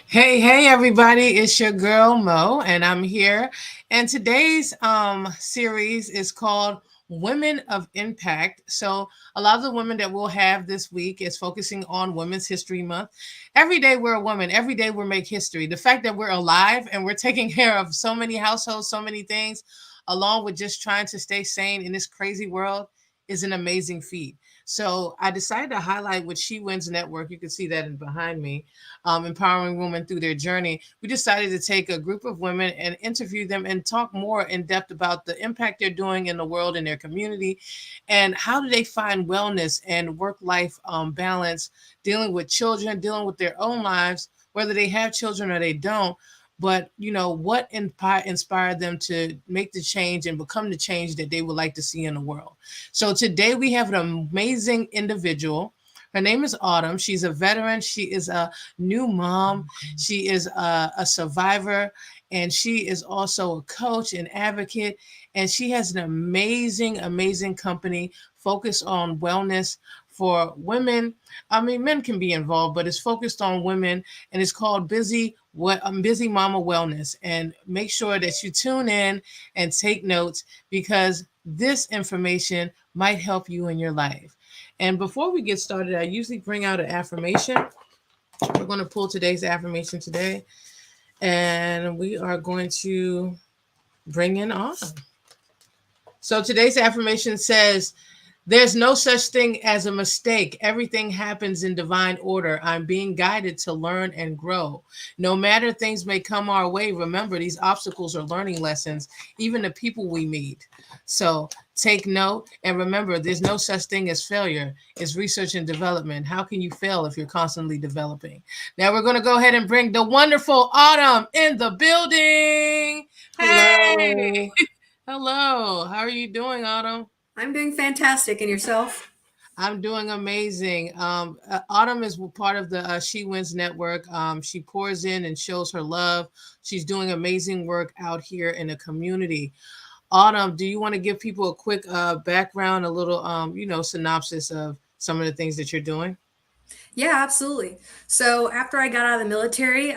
Hey, everybody, it's your girl Mo, and I'm here. And today's series is called Women of Impact. So, a lot of the women that we'll have this week is focusing on Women's History Month. Every day we're a woman, every day we make history. The fact that we're alive and we're taking care of so many households, so many things, along with just trying to stay sane in this crazy world, is an amazing feat. So, I decided to highlight with She Wins Network. You can see that in behind me, empowering women through their journey. We decided to take a group of women and interview them and talk more in depth about the impact they're doing in the world, in their community, and how do they find wellness and work life balance, dealing with children, dealing with their own lives, whether they have children or they don't. But what inspired them to make the change and become the change that they would like to see in the world. So today we have an amazing individual. Her name is Autumn. She's a veteran. She is a new mom. She is a survivor, and she is also a coach and advocate. And she has an amazing company focused on wellness for women. I mean, men can be involved, but it's focused on women, and it's called Busy Mama Wellness. And make sure that you tune in and take notes because this information might help you in your life. And before we get started, I usually bring out an affirmation. We're going to pull today's affirmation today, and we are going to bring in Autumn. So today's affirmation says, there's no such thing as a mistake. Everything happens in divine order. I'm being guided to learn and grow. No matter things may come our way, remember these obstacles are learning lessons, even the people we meet. So take note and remember there's no such thing as failure. It's research and development. How can you fail if you're constantly developing? Now we're going to go ahead and bring the wonderful Autumn in the building. Hey, Hello. hello. How are you doing, Autumn? I'm doing fantastic. And yourself? I'm doing amazing. Autumn is part of the She Wins Network. She pours in and shows her love. She's doing amazing work out here in the community. Autumn, do you want to give people a quick background, a little, synopsis of some of the things that you're doing? Yeah, absolutely. So, after I got out of the military,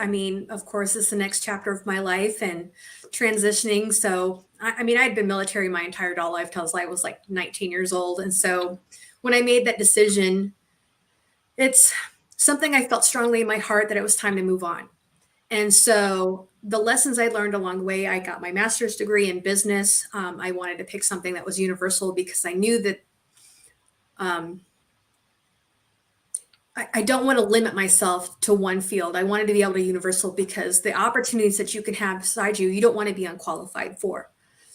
of course, it's the next chapter of my life and transitioning. So, I'd been military my entire adult life till I was like 19 years old. And so, when I made that decision, it's something I felt strongly in my heart that it was time to move on. And so, the lessons I learned along the way, I got my master's degree in business. I wanted to pick something that was universal because I knew that um, I don't want to limit myself to one field. I wanted to be able to universal because the opportunities that you can have beside you, you don't want to be unqualified for.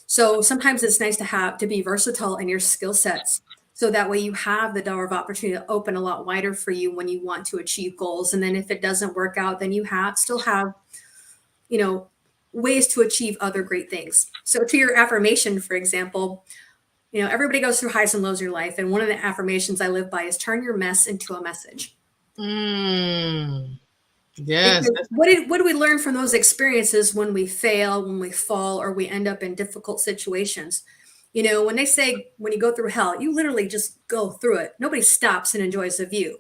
So sometimes it's nice to have to be versatile in your skill sets. So that way you have the door of opportunity to open a lot wider for you when you want to achieve goals. And then if it doesn't work out, then you have still have, you know, ways to achieve other great things. So to your affirmation, for example, everybody goes through highs and lows in your life. And one of the affirmations I live by is turn your mess into a message. Mm, yes, Because what do we learn from those experiences when we fail, when we fall, or we end up in difficult situations? When they say when you go through hell, you literally just go through it. Nobody stops and enjoys the view.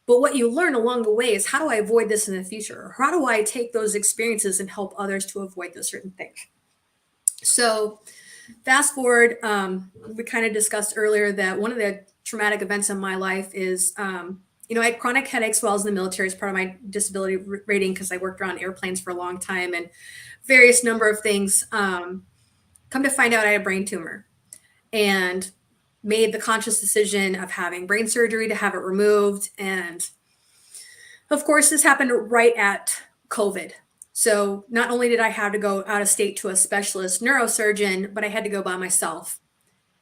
But what you learn along the way is how do I avoid this in the future? Or how do I take those experiences and help others to avoid those certain things? So fast forward, we kind of discussed earlier that one of the traumatic events in my life is, I had chronic headaches while I was in the military as part of my disability rating because I worked around airplanes for a long time and various number of things. Come to find out, I had a brain tumor and made the conscious decision of having brain surgery to have it removed. And of course, this happened right at COVID. So not only did I have to go out of state to a specialist neurosurgeon, but I had to go by myself.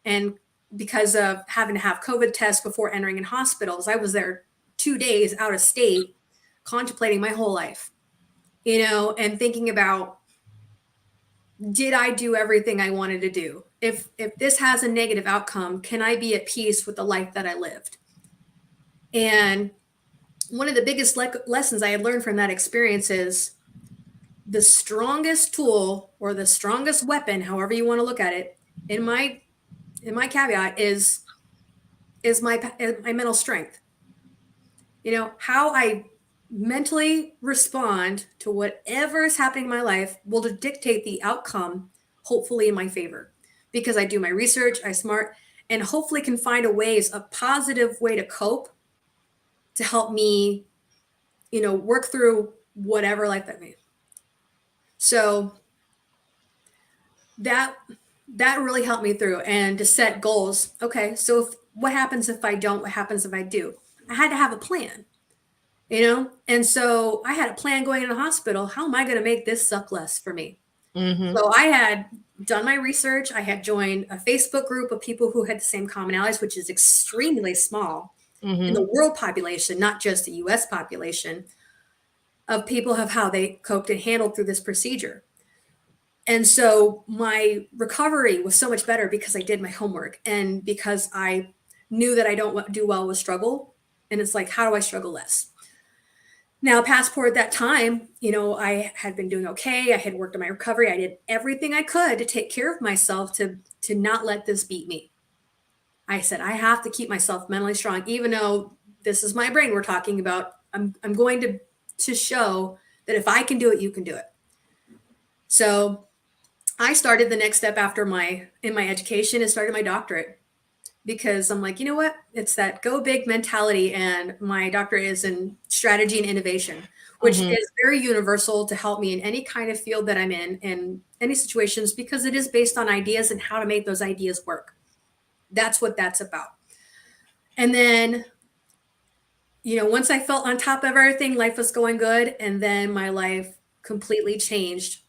And because of having to have COVID tests before entering in hospitals, I was there 2 days out of state, contemplating my whole life, and thinking about, did I do everything I wanted to do? If this has a negative outcome, can I be at peace with the life that I lived? And one of the biggest lessons I had learned from that experience is the strongest tool or the strongest weapon, however you want to look at it, in my caveat is my mental strength. How I mentally respond to whatever is happening in my life will dictate the outcome, hopefully in my favor. Because I do my research, I smart, and hopefully can find a positive way to cope to help me, work through whatever life that may. So that that really helped me through and to set goals. Okay, so what happens if I don't? What happens if I do? I had to have a plan. And so I had a plan going in the hospital. How am I going to make this suck less for me? Mm-hmm. So I had done my research. I had joined a Facebook group of people who had the same commonalities, which is extremely small in Mm-hmm. the world population, not just the US population, of people of how they coped and handled through this procedure. And so my recovery was so much better because I did my homework and because I knew that I don't do well with struggle. And it's like, how do I struggle less? Now, passport at that time, I had been doing okay. I had worked on my recovery. I did everything I could to take care of myself to not let this beat me. I said I have to keep myself mentally strong, even though this is my brain we're talking about. I'm going to show that if I can do it, you can do it. So I started the next step after my education and started my doctorate because I'm like, you know what? It's that go big mentality. And my doctorate is in strategy and innovation, which Mm-hmm. is very universal to help me in any kind of field that I'm in any situations, because it is based on ideas and how to make those ideas work. That's what that's about. And then, once I felt on top of everything, life was going good. And then my life completely changed.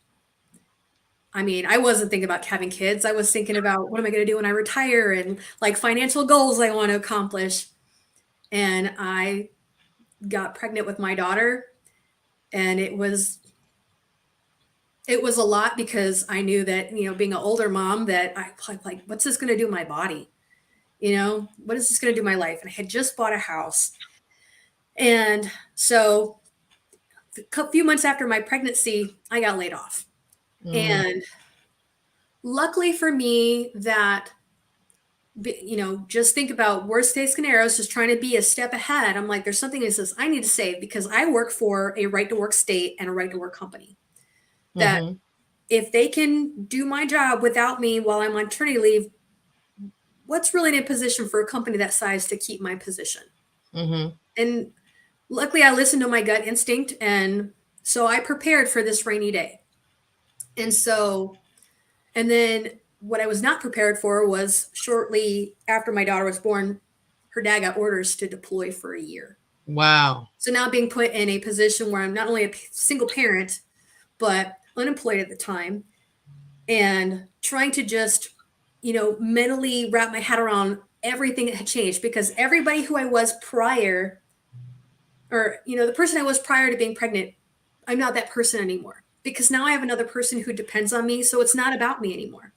I mean, I wasn't thinking about having kids. I was thinking about what am I going to do when I retire and like financial goals I want to accomplish. And I got pregnant with my daughter, and it was a lot because I knew that, being an older mom, that I like, what's this going to do to my body? What is this going to do to my life? And I had just bought a house. And so a few months after my pregnancy, I got laid off. Mm-hmm. And luckily for me, that just think about worst case scenarios, just trying to be a step ahead. I'm like, there's something that says I need to save because I work for a right to work state and a right to work company. That Mm-hmm. if they can do my job without me while I'm on maternity leave, what's really in a position for a company that size to keep my position? Mm-hmm. And luckily, I listened to my gut instinct. And so I prepared for this rainy day. And so, and then what I was not prepared for was shortly after my daughter was born, her dad got orders to deploy for a year. Wow. So now being put in a position where I'm not only a single parent, but unemployed at the time and trying to just, mentally wrap my head around everything that had changed, because everybody who I was prior, or, the person I was prior to being pregnant, I'm not that person anymore because now I have another person who depends on me. So it's not about me anymore.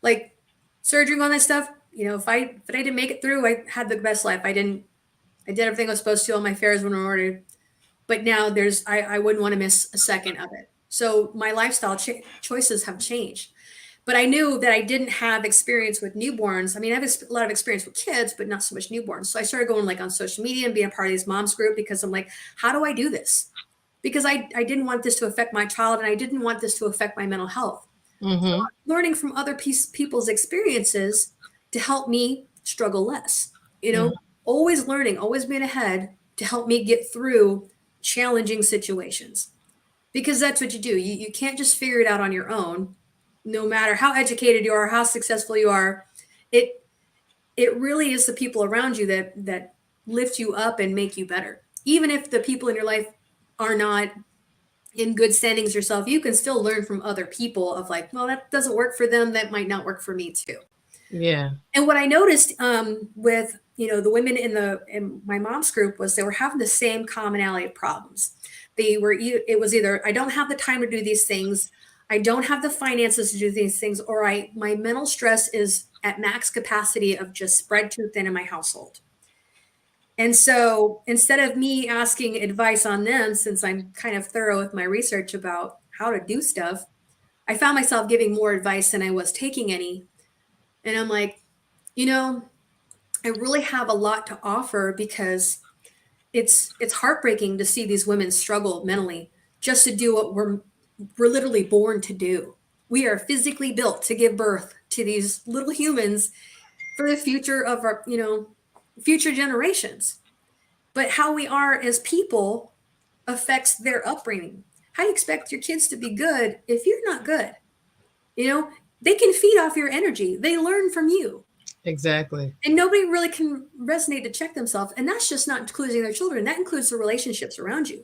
Like surgery, all that stuff, if I didn't make it through, I had the best life. I did everything I was supposed to. All my affairs were in order. But now I wouldn't want to miss a second of it. So my lifestyle choices have changed. But I knew that I didn't have experience with newborns. I mean, I have a lot of experience with kids, but not so much newborns. So I started going like on social media and being a part of these moms group because I'm like, how do I do this? Because I didn't want this to affect my child and I didn't want this to affect my mental health. So Mm-hmm. learning from other people's experiences to help me struggle less. You Mm-hmm. know, always learning, always being ahead to help me get through challenging situations. Because that's what you do. You can't just figure it out on your own, no matter how educated you are, how successful you are. It it really is the people around you that lift you up and make you better. Even if the people in your life are not in good standings yourself, you can still learn from other people of like, well, that doesn't work for them, that might not work for me too. Yeah. And what I noticed with the women in my mom's group was they were having the same commonality of problems. It was either I don't have the time to do these things, I don't have the finances to do these things, or my mental stress is at max capacity of just spread too thin in my household. And so instead of me asking advice on them, since I'm kind of thorough with my research about how to do stuff, I found myself giving more advice than I was taking any. And I'm like, you know, I really have a lot to offer because it's heartbreaking to see these women struggle mentally just to do what we're literally born to do. We are physically built to give birth to these little humans for the future of our, future generations. But how we are as people affects their upbringing. How do you expect your kids to be good if you're not good? You know, they can feed off your energy. They learn from you. Exactly. And nobody really can resonate to check themselves. And that's just not including their children. That includes the relationships around you.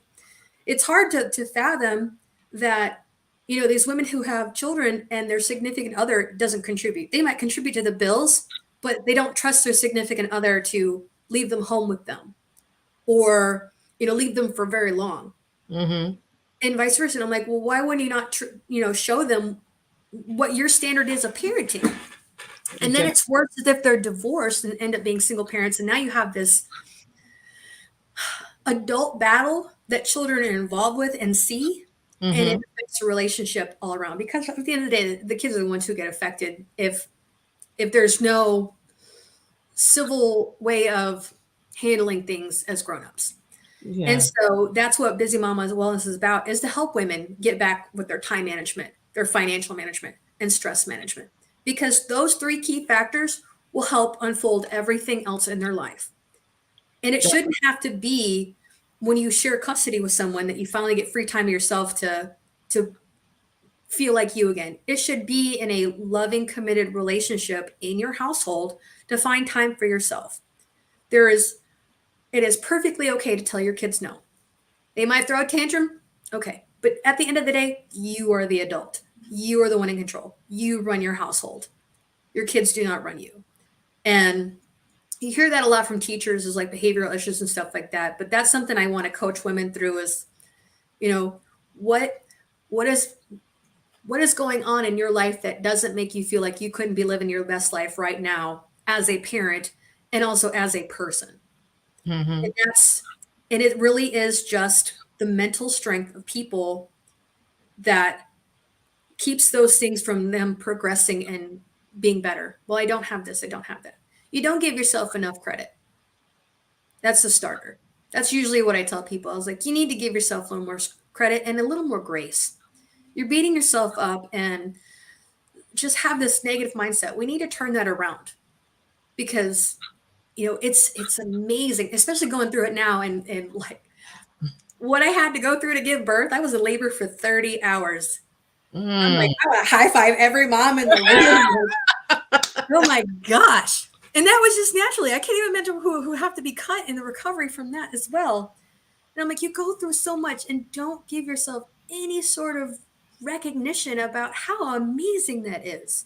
It's hard to fathom that, these women who have children and their significant other doesn't contribute. They might contribute to the bills, but they don't trust their significant other to leave them home with them or, leave them for very long Mm-hmm. and vice versa. And I'm like, well, why wouldn't you not, show them what your standard is of parenting? And then Exactly. it's worse as if they're divorced and end up being single parents. And now you have this adult battle that children are involved with and see, and it Mm-hmm. affects the relationship all around. Because at the end of the day, the kids are the ones who get affected if there's no civil way of handling things as grown-ups. And Yeah. so that's what Busy Mama's Wellness is about, is to help women get back with their time management, their financial management, and stress management. Because those three key factors will help unfold everything else in their life. And it shouldn't have to be when you share custody with someone that you finally get free time to yourself to feel like you again. It should be in a loving, committed relationship in your household to find time for yourself. There is it is perfectly okay to tell your kids no. They might throw a tantrum. Okay. But at the end of the day, you are the adult. You are the one in control. You run your household. Your kids do not run you. And you hear that a lot from teachers is like behavioral issues and stuff like that. But that's something I want to coach women through is, you know, what what is what is going on in your life that doesn't make you feel like you couldn't be living your best life right now as a parent and also as a person. Mm-hmm. And it really is just the mental strength of people that keeps those things from them progressing and being better. Well, I don't have this, I don't have that. You don't give yourself enough credit. That's the starter. That's usually what I tell people. I was like, you need to give yourself a little more credit and a little more grace. You're beating yourself up and just have this negative mindset. We need to turn that around because it's amazing, especially going through it now and like what I had to go through to give birth. I was in labor for 30 hours. I'm like, Mm. I want to high five every mom in the room. Oh my gosh. And that was just naturally. I can't even imagine who have to be cut in the recovery from that as well. And I'm like, you go through so much and don't give yourself any sort of recognition about how amazing that is.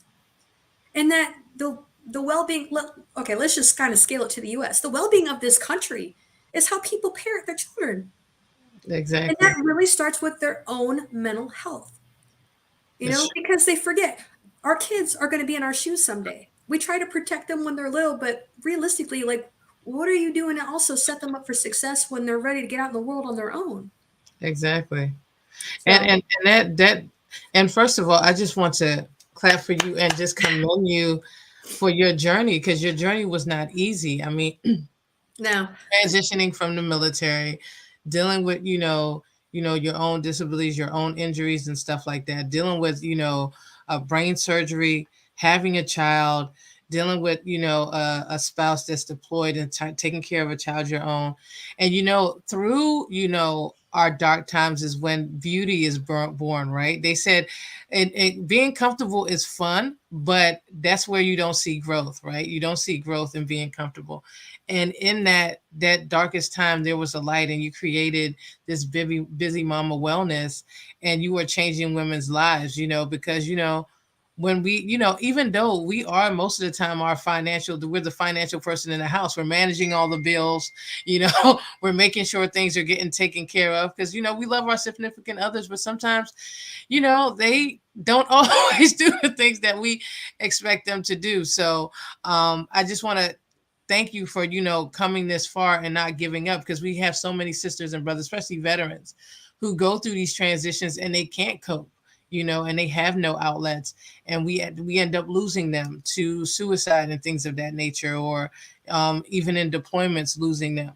And that the well-being, okay, let's just kind of scale it to the US. The well-being of this country is how people parent their children. And Exactly. that really starts with their own mental health, It's because they forget our kids are going to be in our shoes someday. We try to protect them when they're little, but realistically, like, what are you doing to also set them up for success when they're ready to get out in the world on their own? exactly. And So, and and first of all, I just want to clap for you and just commend you for your journey because your journey was not easy. I mean, no, transitioning from the military, dealing with, your own disabilities, your own injuries and stuff like that, dealing with, a brain surgery, having a child, dealing with, a spouse that's deployed and taking care of a child your own. And, through, our dark times is when beauty is born, right? They said being comfortable is fun, but that's where you don't see growth, right? You don't see growth in being comfortable. And in that darkest time, there was a light, and you created this busy mama wellness, and you were changing women's lives, because when we, even though we are most of the time we're the financial person in the house, we're managing all the bills, we're making sure things are getting taken care of because we love our significant others, but sometimes they don't always do the things that we expect them to do. So I just want to thank you for coming this far and not giving up, because we have so many sisters and brothers, especially veterans, who go through these transitions and they can't cope. and they have no outlets, and we end up losing them to suicide and things of that nature, or even in deployments, losing them.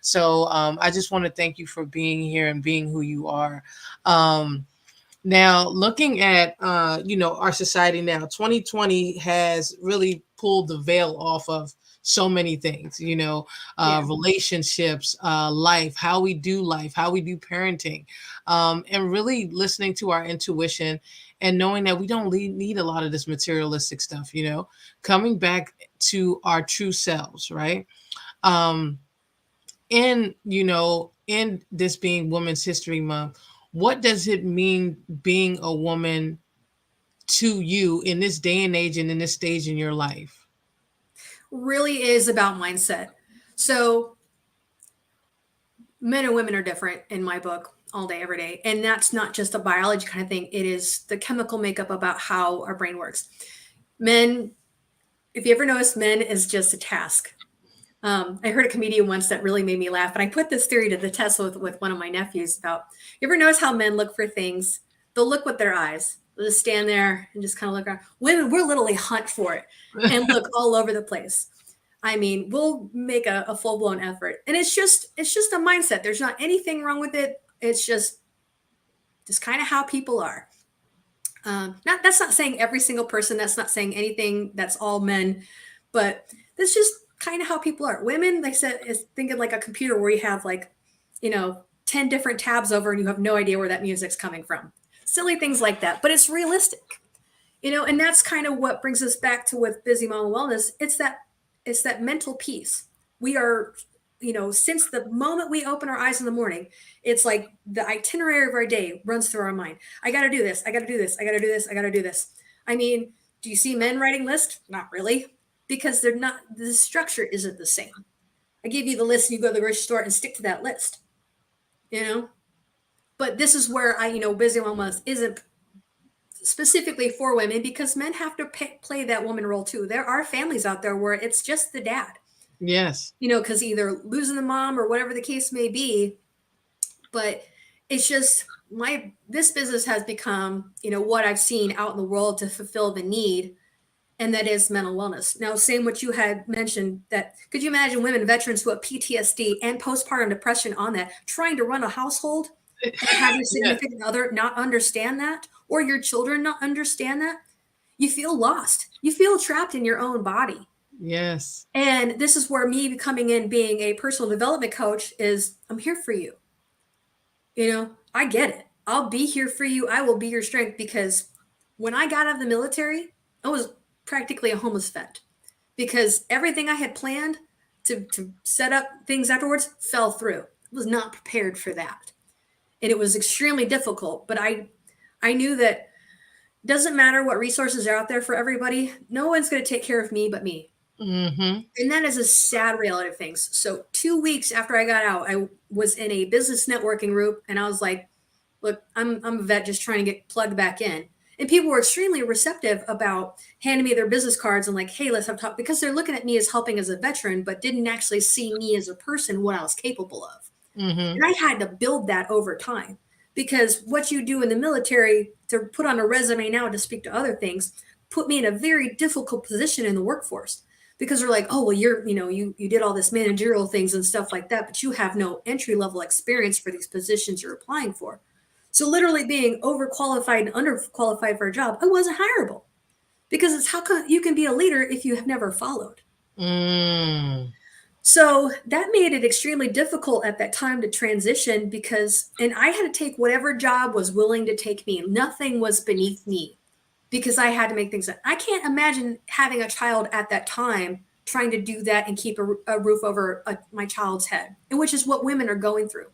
So I just want to thank you for being here and being who you are. Now, looking at our society now, 2020 has really pulled the veil off of so many things, Yeah. relationships, life, how we do parenting, and really listening to our intuition and knowing that we don't need a lot of this materialistic stuff, coming back to our true selves, right? Um, in this being Women's History Month, what does it mean being a woman to you in this day and age and in this stage in your life? Really is about mindset. So men and women are different in my book all day, every day. And that's not just a biology kind of thing. It is the chemical makeup about how our brain works. Men, if you ever notice, men is just a task. I heard a comedian once that really made me laugh, and I put this theory to the test with one of my nephews about, you ever notice how men look for things? They'll look with their eyes. They'll just stand there and just kind of look around. Women, we're literally hunt for it and look all over the place. I mean, we'll make a full blown effort, and it's just a mindset. There's not anything wrong with it. It's just kind of how people are. Not that's not saying every single person. That's not saying anything. That's all men, but that's just kind of how people are. Women, like I said, is thinking like a computer where you have like, 10 different tabs over and you have no idea where that music's coming from. Silly things like that, but it's realistic. And that's kind of what brings us back to with busy mama wellness. It's that mental piece. We are, since the moment we open our eyes in the morning, it's like the itinerary of our day runs through our mind. I got to do this. I got to do this. I got to do this. I got to do this. I mean, do you see men writing lists? Not really, because they're not. The structure isn't the same. I give you the list, and you go to the grocery store and stick to that list. You know, but this is where busy mama isn't specifically for women because men have to play that woman role too. There are families out there where it's just the dad, Yes. because either losing the mom or whatever the case may be. But it's just this business has become, what I've seen out in the world to fulfill the need, and that is mental wellness. Now, same what you had mentioned, that could you imagine women veterans who have PTSD and postpartum depression on that, trying to run a household and have your Yes. significant other not understand that, or your children not understand that? You feel lost. You feel trapped in your own body. Yes. And this is where me coming in being a personal development coach is, I'm here for you. I get it. I'll be here for you. I will be your strength, because when I got out of the military, I was practically a homeless vet because everything I had planned to set up things afterwards fell through. I was not prepared for that. And it was extremely difficult, but I knew that doesn't matter what resources are out there for everybody. No one's going to take care of me but me. Mm-hmm. And that is a sad reality of things. So 2 weeks after I got out, I was in a business networking group, and I was like, look, I'm a vet just trying to get plugged back in. And people were extremely receptive about handing me their business cards and like, hey, let's have talk, because they're looking at me as helping as a veteran, but didn't actually see me as a person, what I was capable of. Mm-hmm. And I had to build that over time, because what you do in the military to put on a resume now to speak to other things put me in a very difficult position in the workforce, because they're like, oh, well, you did all this managerial things and stuff like that, but you have no entry level experience for these positions you're applying for. So literally being overqualified and underqualified for a job, I wasn't hireable, because it's how come you can be a leader if you have never followed. Mm. So that made it extremely difficult at that time to transition, and I had to take whatever job was willing to take me. Nothing was beneath me, because I had to make things. I can't imagine having a child at that time trying to do that and keep a roof over my child's head, and which is what women are going through.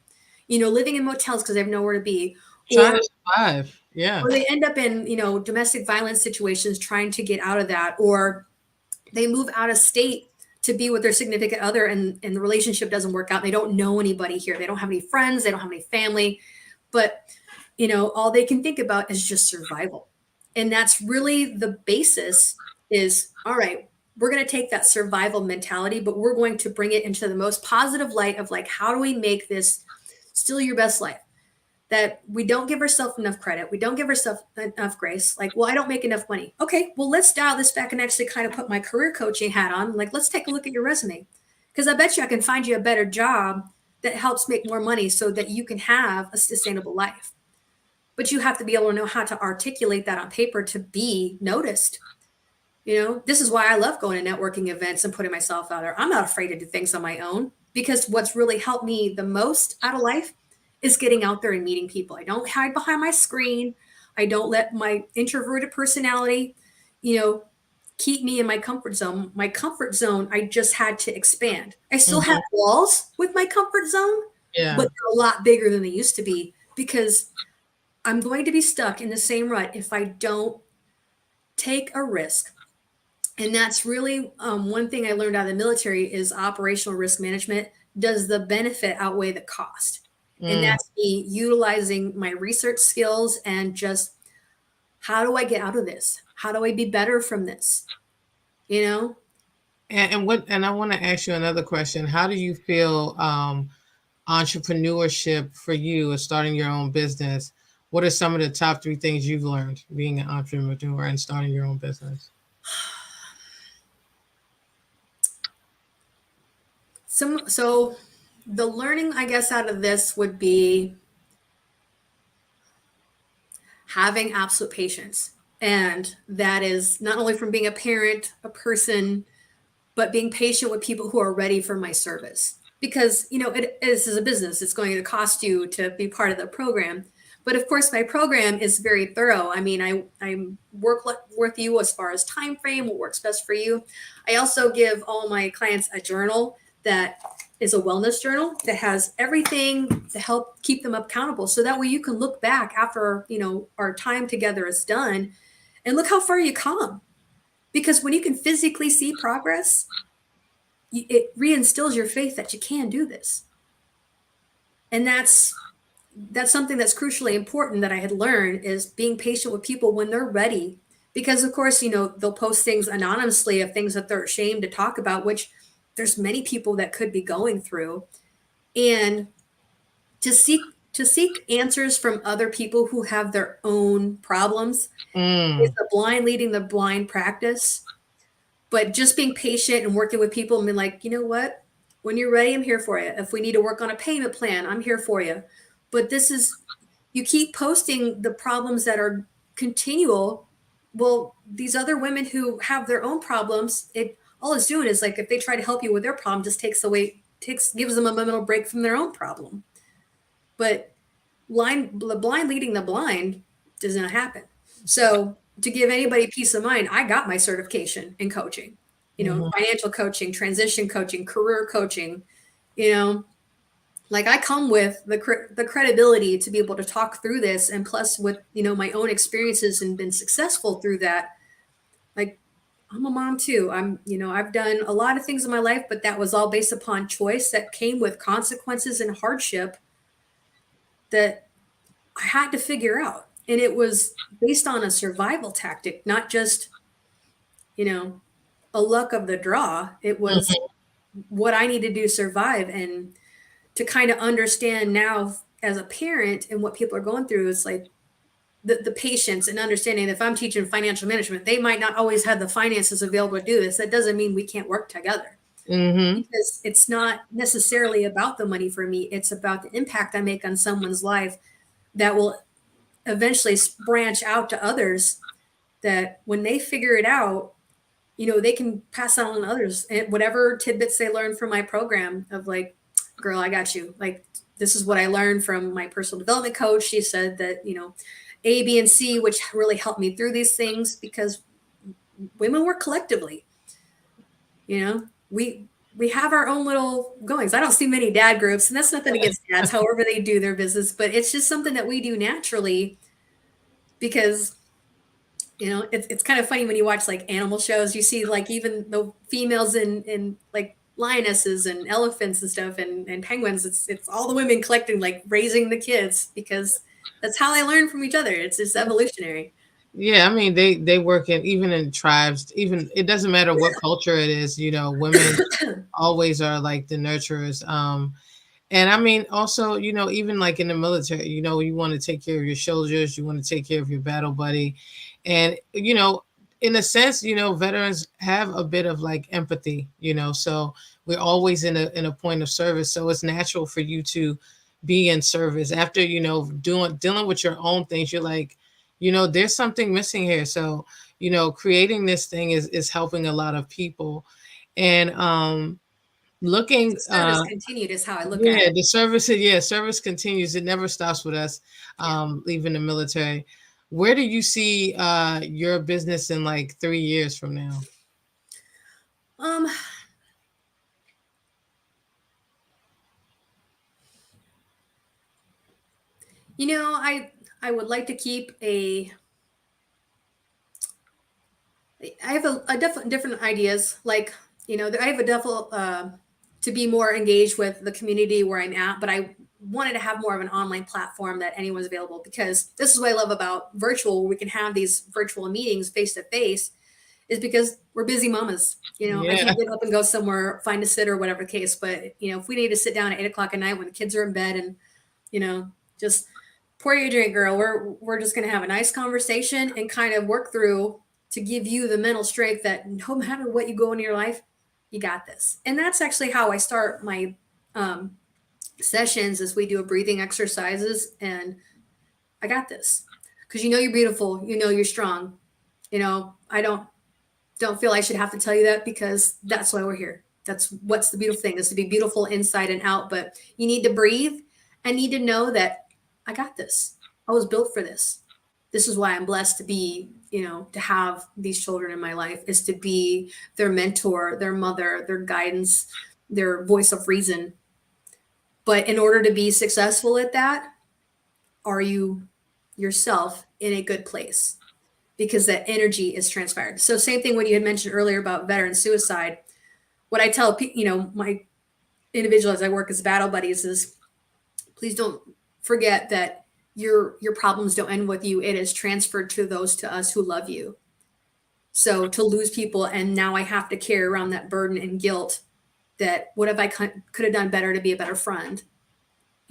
Living in motels because they have nowhere to be, Trying or to survive. Yeah. or they end up in domestic violence situations trying to get out of that, or they move out of state to be with their significant other, and the relationship doesn't work out. They don't know anybody here. They don't have any friends. They don't have any family. But, all they can think about is just survival. And that's really the basis is, all right, we're going to take that survival mentality, but we're going to bring it into the most positive light of like, how do we make this still your best life? that we don't give ourselves enough credit. We don't give ourselves enough grace. Like, well, I don't make enough money. Okay, well, let's dial this back and actually kind of put my career coaching hat on. Like, let's take a look at your resume. Because I bet you I can find you a better job that helps make more money so that you can have a sustainable life. But you have to be able to know how to articulate that on paper to be noticed. This is why I love going to networking events and putting myself out there. I'm not afraid to do things on my own because what's really helped me the most out of life is getting out there and meeting people. I don't hide behind my screen. I don't let my introverted personality, you know, keep me in my comfort zone. My comfort zone, I just had to expand. I still have Mhm. walls with my comfort zone, Yeah. but they're a lot bigger than they used to be because I'm going to be stuck in the same rut if I don't take a risk. And that's really one thing I learned out of the military is operational risk management. Does the benefit outweigh the cost? And Mm. that's me utilizing my research skills and just how do I get out of this? How do I be better from this? You know, And I want to ask you another question. How do you feel entrepreneurship for you or starting your own business? What are some of the top three things you've learned being an entrepreneur and starting your own business? so the learning I guess out of this would be having absolute patience. And that is not only from being a parent, a person, but being patient with people who are ready for my service. Because, this is a business, it's going to cost you to be part of the program. But of course, my program is very thorough. I mean, I work with you as far as time frame, what works best for you. I also give all my clients a journal that is a wellness journal that has everything to help keep them accountable. So that way you can look back after, our time together is done and look how far you come. Because when you can physically see progress, it reinstills your faith that you can do this. And that's something that's crucially important that I had learned is being patient with people when they're ready. Because of course, they'll post things anonymously of things that they're ashamed to talk about, which there's many people that could be going through. And to seek answers from other people who have their own problems is Mm. the blind leading the blind practice. But just being patient and working with people and being like, you know what? When you're ready, I'm here for you. If we need to work on a payment plan, I'm here for you. But you keep posting the problems that are continual. Well, these other women who have their own problems, it all it's doing is like if they try to help you with their problem, just gives them a mental break from their own problem. But the blind leading the blind does not happen. So to give anybody peace of mind, I got my certification in coaching, Mhm. financial coaching, transition coaching, career coaching, you know, like I come with the credibility to be able to talk through this. And plus with, my own experiences and been successful through that, like I'm a mom too. I've done a lot of things in my life, but that was all based upon choice that came with consequences and hardship that I had to figure out. And it was based on a survival tactic, not just, you know, a luck of the draw. It was Mhm. what I needed to do to survive. And to kind of understand now as a parent and what people are going through, it's like the patience and understanding if I'm teaching financial management, they might not always have the finances available to do this. That doesn't mean we can't work together Mhm. because it's not necessarily about the money for me. It's about the impact I make on someone's life that will eventually branch out to others that when they figure it out, they can pass that on to others and whatever tidbits they learn from my program of like, girl, I got you. Like, this is what I learned from my personal development coach. She said that, A, B, and C, which really helped me through these things because women work collectively. You know, we have our own little goings. I don't see many dad groups, and that's nothing against dads, however they do their business, but it's just something that we do naturally because it's kind of funny when you watch like animal shows. You see like even the females in like lionesses and elephants and stuff and penguins. It's all the women collecting like raising the kids because that's how they learn from each other. It's just evolutionary. Yeah, I mean they work in even in tribes, even it doesn't matter what culture it is, women always are like the nurturers. And I mean, also, even like in the military, you want to take care of your soldiers, you want to take care of your battle buddy. And, in a sense, veterans have a bit of like empathy, so we're always in a point of service. So it's natural for you to be in service after, dealing with your own things. You're like, there's something missing here. So, creating this thing is helping a lot of people. And, The looking service continued is how I look at yeah, it. the service, yeah, service continues. It never stops with us Yeah. leaving the military. Where do you see your business in like 3 years from now? Um, I would like to keep a. I have a different ideas. Like, I have a definite to be more engaged with the community where I'm at, but I wanted to have more of an online platform that anyone's available, because this is what I love about virtual, where we can have these virtual meetings face to face, is because we're busy mamas. I Yeah, can't get up and go somewhere, find a sitter, whatever the case. But if we need to sit down at 8 o'clock at night when the kids are in bed, and just pour your drink, girl. We're just gonna have a nice conversation and kind of work through, to give you the mental strength that no matter what you go in your life, you got this. And that's actually how I start my um, sessions, as we do a breathing exercises, and I got this, because you're beautiful, you're strong. I don't feel I should have to tell you that, because that's why we're here. That's what's the beautiful thing, is to be beautiful inside and out. But you need to breathe and need to know that I got this. I was built for this. This is why I'm blessed to be, to have these children in my life, is to be their mentor, their mother, their guidance, their voice of reason. But in order to be successful at that, are you yourself in a good place? Because that energy is transpired. So same thing when you had mentioned earlier about veteran suicide. What I tell my individuals I work as battle buddies is, please don't forget that your problems don't end with you. It is transferred to those, to us who love you. So to lose people, and now I have to carry around that burden and guilt, that what if I could have done better to be a better friend?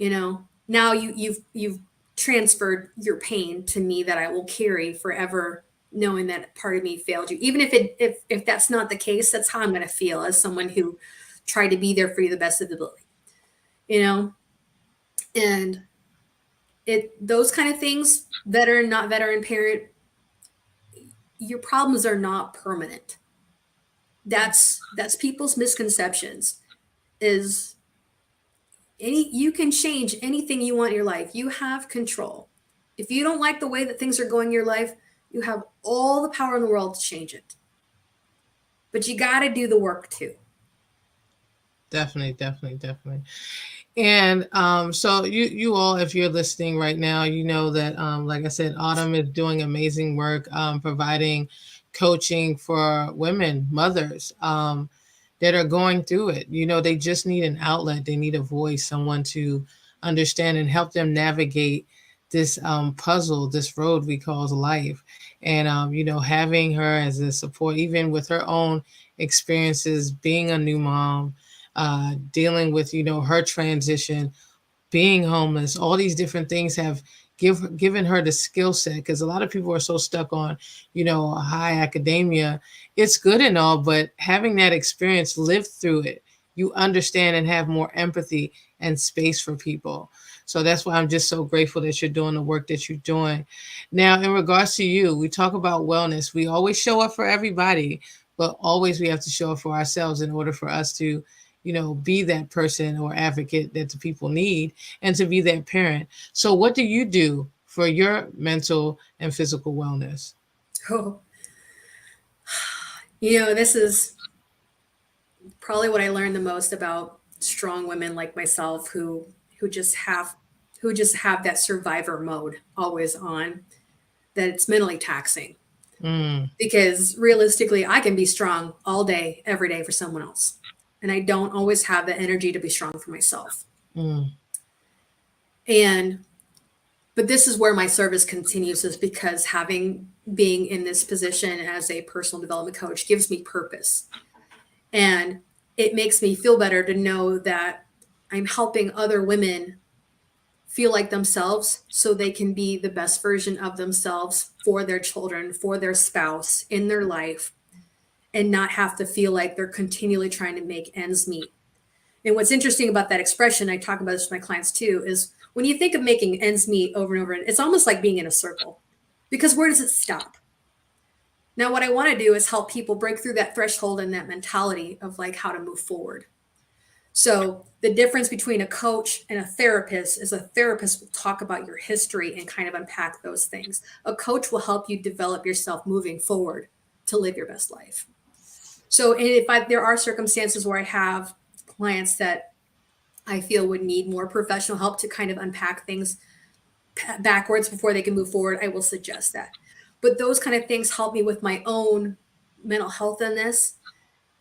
Now you've transferred your pain to me, that I will carry forever, knowing that part of me failed you. Even if that's not the case, that's how I'm going to feel, as someone who tried to be there for you the best of the ability. you know and it those kind of things, veteran, not veteran, parent, your problems are not permanent. That's people's misconceptions. Is you can change anything you want in your life. You have control. If you don't like the way that things are going in your life, you have all the power in the world to change it. But you got to do the work too. definitely, definitely, definitely. And so you all, if you're listening right now, you know that like I said, Autumn is doing amazing work, providing coaching for women, mothers that are going through it. They just need an outlet. They need a voice, someone to understand and help them navigate this puzzle, this road we call life. And having her as a support, even with her own experiences, being a new mom, dealing with her transition, being homeless, all these different things have given her the skill set, because a lot of people are so stuck on high academia. It's good and all, but having that experience, lived through it, you understand and have more empathy and space for people. So that's why I'm just so grateful that you're doing the work that you're doing. Now, in regards to you, we talk about wellness. We always show up for everybody, but always we have to show up for ourselves in order for us to be that person or advocate that the people need, and to be that parent. So, what do you do for your mental and physical wellness? Oh, this is probably what I learned the most about strong women like myself, who just have who just have that survivor mode always on, that it's mentally taxing. Mm, Because realistically, I can be strong all day every day for someone else, and I don't always have the energy to be strong for myself. mm, And but this is where my service continues, is because having being in this position as a personal development coach gives me purpose. And it makes me feel better to know that I'm helping other women feel like themselves so they can be the best version of themselves for their children, for their spouse, in their life, and not have to feel like they're continually trying to make ends meet. And what's interesting about that expression, I talk about this with my clients too, is when you think of making ends meet over and over, it's almost like being in a circle, because where does it stop? Now, what I want to do is help people break through that threshold and that mentality of like how to move forward. So, the difference between a coach and a therapist is a therapist will talk about your history and kind of unpack those things. A coach will help you develop yourself moving forward to live your best life. So, and there are circumstances where I have clients that I feel would need more professional help to kind of unpack things backwards before they can move forward, I will suggest that. But those kind of things help me with my own mental health in this.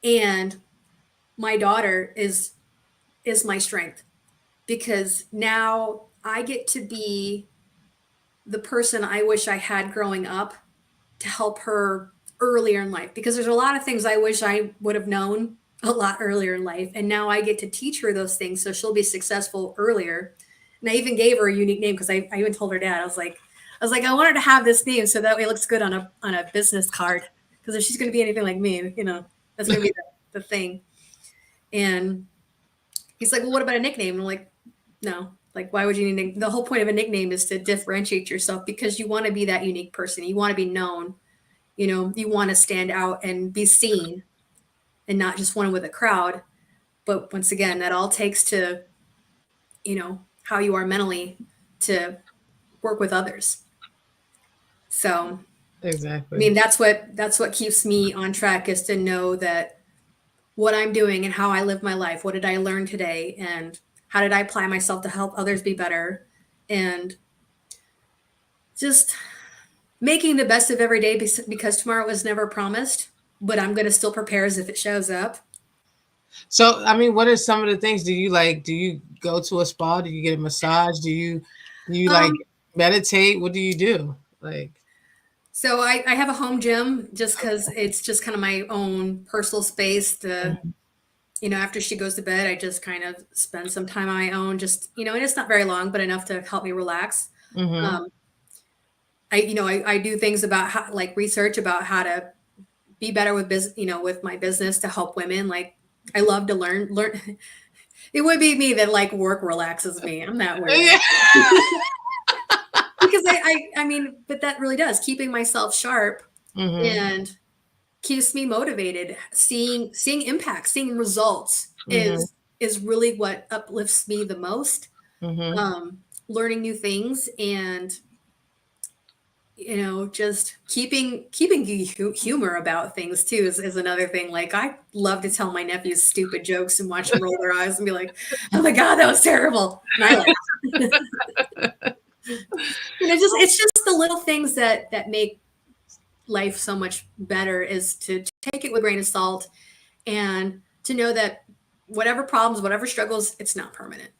And my daughter is my strength, because now I get to be the person I wish I had growing up to help her earlier in life, because there's a lot of things I wish I would have known a lot earlier in life, and now I get to teach her those things so she'll be successful earlier. And I even gave her a unique name, because I even told her dad, I was like, I want her to have this name so that way it looks good on a business card, because if she's going to be anything like me, that's going to be the thing. And he's like, well, what about a nickname? And I'm like, no. Like, why would you need the whole point of a nickname is to differentiate yourself, because you want to be that unique person. You want to be known. You want to stand out and be seen, and not just one with a crowd. But once again, that all takes to, how you are mentally to work with others. So, I Exactly. mean, that's what keeps me on track, is to know that what I'm doing and how I live my life. What did I learn today? And how did I apply myself to help others be better? And just making the best of every day, because tomorrow was never promised, but I'm going to still prepare as if it shows up. So, I mean, what are some of the things? Do you like? Do you go to a spa? Do you get a massage? Do you like Um, meditate? What do you do? Like, so I have a home gym, just because it's just kind of my own personal space. After she goes to bed, I just kind of spend some time on my own, and it's not very long, but enough to help me relax. mm-hmm. Um, I do things about how, like research about how to be better with business, with my business, to help women. Like, I love to learn. It would be me that like work relaxes me. I'm that weird. Yeah. Because I mean, but that really does, keeping myself sharp Mm-hmm. and keeps me motivated. Seeing impact, seeing results Mm-hmm. is really what uplifts me the most. Mm-hmm. Learning new things, and just keeping humor about things too is another thing. Like, I love to tell my nephews stupid jokes and watch them roll their eyes and be like, oh my god, that was terrible, and I laugh. And it's just the little things that make life so much better, is to take it with a grain of salt, and to know that whatever problems, whatever struggles, it's not permanent,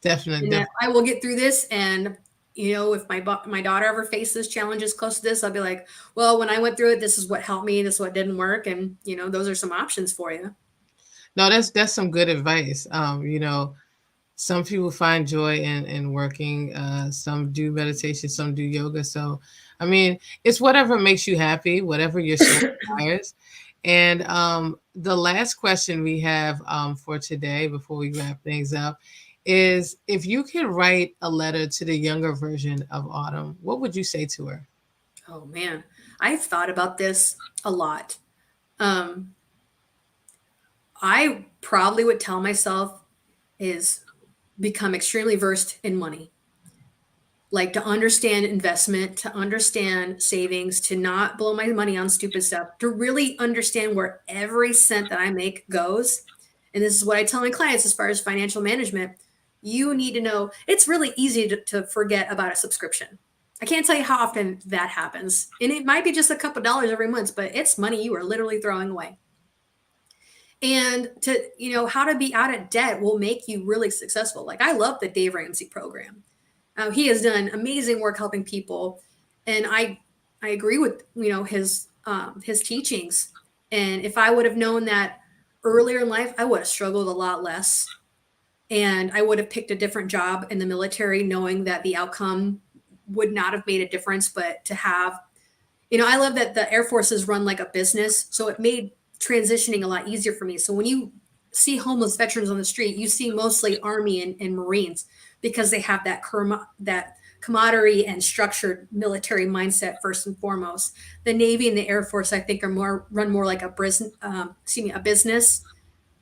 Definitely, and that definitely. I will get through this. And if my daughter ever faces challenges close to this, I'll be like, well, when I went through it, this is what helped me, this is what didn't work, and those are some options for you. No, that's some good advice. Some people find joy in working. Some do meditation. Some do yoga. So, I mean, it's whatever makes you happy, whatever your soul desires. And the last question we have for today, before we wrap things up, is if you could write a letter to the younger version of Autumn, what would you say to her? Oh man, I've thought about this a lot. um I probably would tell myself is become extremely versed in money, like to understand investment, to understand savings, to not blow my money on stupid stuff, to really understand where every cent that I make goes. And this is what I tell my clients as far as financial management. You need to know, it's really easy to forget about a subscription. I can't tell you how often that happens. And it might be just a couple dollars every month, but it's money you are literally throwing away. And how to be out of debt will make you really successful. Like, I love the Dave Ramsey program. He has done amazing work helping people, and I agree with his teachings. And if I would have known that earlier in life, I would have struggled a lot less. and I would have picked a different job in the military knowing that the outcome would not have made a difference. But to have, I love that the Air Force is run like a business, so it made transitioning a lot easier for me. So when you see homeless veterans on the street, you see mostly Army and Marines because they have that camaraderie and structured military mindset first and foremost. The Navy and the Air Force, I think, are more like a business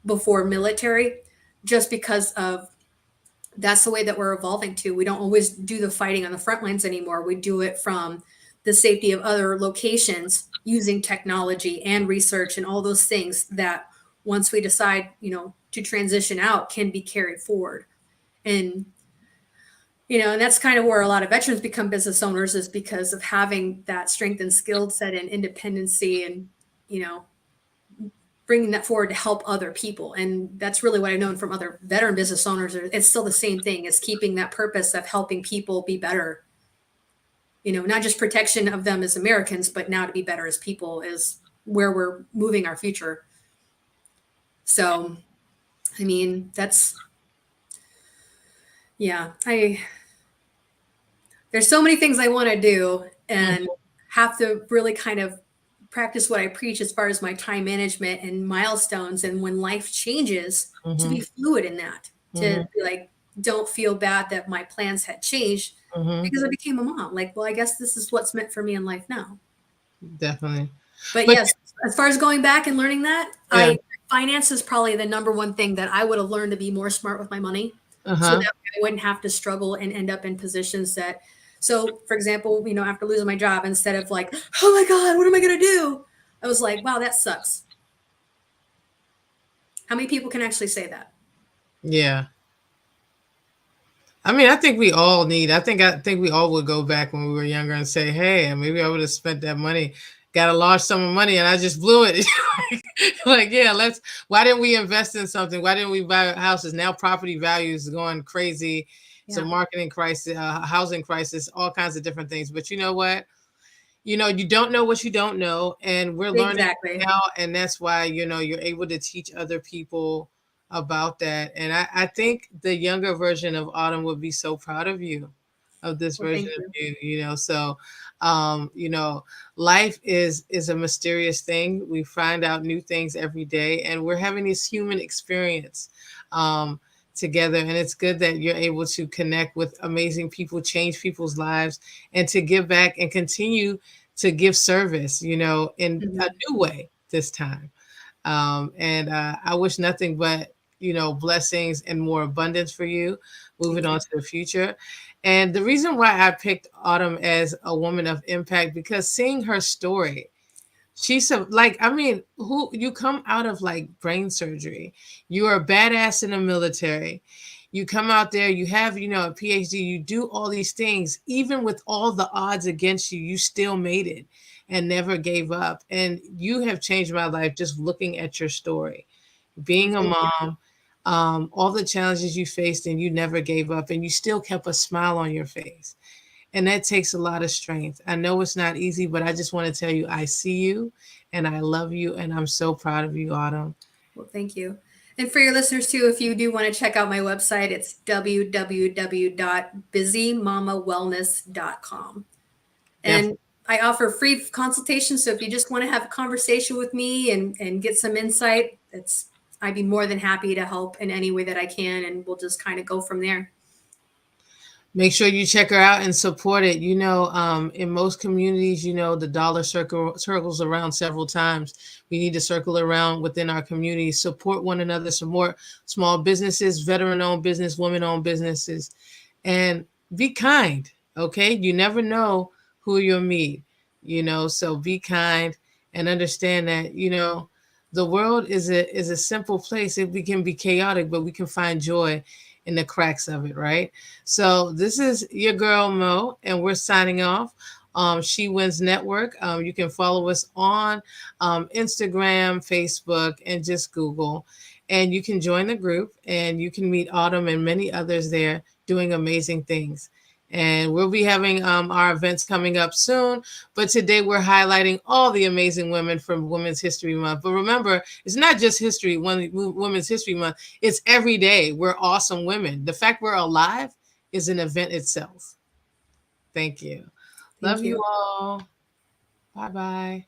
before military, just because of that's the way that we're evolving to. We don't always do the fighting on the front lines anymore. We do it from the safety of other locations using technology and research and all those things that once we decide, to transition out can be carried forward. And and that's kind of where a lot of veterans become business owners, is because of having that strength and skill set and independency, and you know bringing that forward to help other people. And that's really what I've known from other veteran business owners. It's still the same thing, is keeping that purpose of helping people be better, not just protection of them as Americans, but now to be better as people is where we're moving our future. So, I mean, yeah, there's so many things I want to do, and have to really kind of practice what I preach as far as my time management and milestones. And when life changes, to Mm-hmm. be fluid in that, to Mm-hmm. be like, don't feel bad that my plans had changed Mm-hmm. because I became a mom. Like, well, I guess this is what's meant for me in life now. Definitely. But But yes, as far as going back and learning that, yeah. I finance is probably the number one thing that I would have learned to be more smart with my money, so Uh-huh. that I wouldn't have to struggle and end up in positions that. So, for example, after losing my job, instead of like, oh my God, what am I going to do? I was like, wow, that sucks. How many people can actually say that? Yeah. I mean, I think we all would go back when we were younger and say, "Hey, maybe I would have spent that money, got a large sum of money, and I just blew it." Like, yeah, let's. Why didn't we invest in something? Why didn't we buy houses? Now property values going crazy. It's a Yeah, marketing crisis, housing crisis, all kinds of different things. But you know what? You don't know what you don't know, and we're learning exactly. now, and that's why you're able to teach other people about that. And I think the younger version of Autumn would be so proud of you, of this Well, version thank of you. you. So um you know life is a mysterious thing. We find out new things every day, and we're having this human experience um together, and it's good that you're able to connect with amazing people, change people's lives, and to give back and continue to give service, in a Mhm. new way this time. And I wish nothing but, blessings and more abundance for you moving Thank on you. to the future. And the reason why I picked Autumn as a woman of impact, because seeing her story, she's like, I mean, who you come out of like brain surgery. You are a badass in the military. You come out there, you have, a PhD, you do all these things, even with all the odds against you, you still made it and never gave up. And you have changed my life just looking at your story. Well, Being a thank you. mom, all the challenges you faced, and you never gave up, and you still kept a smile on your face, and that takes a lot of strength. I know it's not easy, but I just want to tell you I see you and I love you, and I'm so proud of you, Autumn. Well, thank you. And for your listeners too, if you do want to check out my website, it's www.busymamawellness.com. Definitely. And I offer free consultations. So if you just want to have a conversation with me and get some insight, I'd be more than happy to help in any way that I can. And we'll just kind of go from there. Make sure you check her out and support it. In most communities, the dollar circles around several times. We need to circle around within our community, support one another, support small businesses, veteran-owned business, women-owned businesses, and be kind. Okay, you never know who you'll meet. So be kind and understand that the world is a simple place. We can be chaotic, but we can find joy in the cracks of it, right? So this is your girl Mo, and we're signing off. She Wins Network. You can follow us on Instagram, Facebook, and just Google. And you can join the group, and you can meet Autumn and many others there doing amazing things. And we'll be having our events coming up soon. But today we're highlighting all the amazing women from Women's History Month. But remember, it's not just Women's History Month. It's every day. We're awesome women. The fact we're alive is an event itself. Thank you. Love Thank you you. all. Bye bye.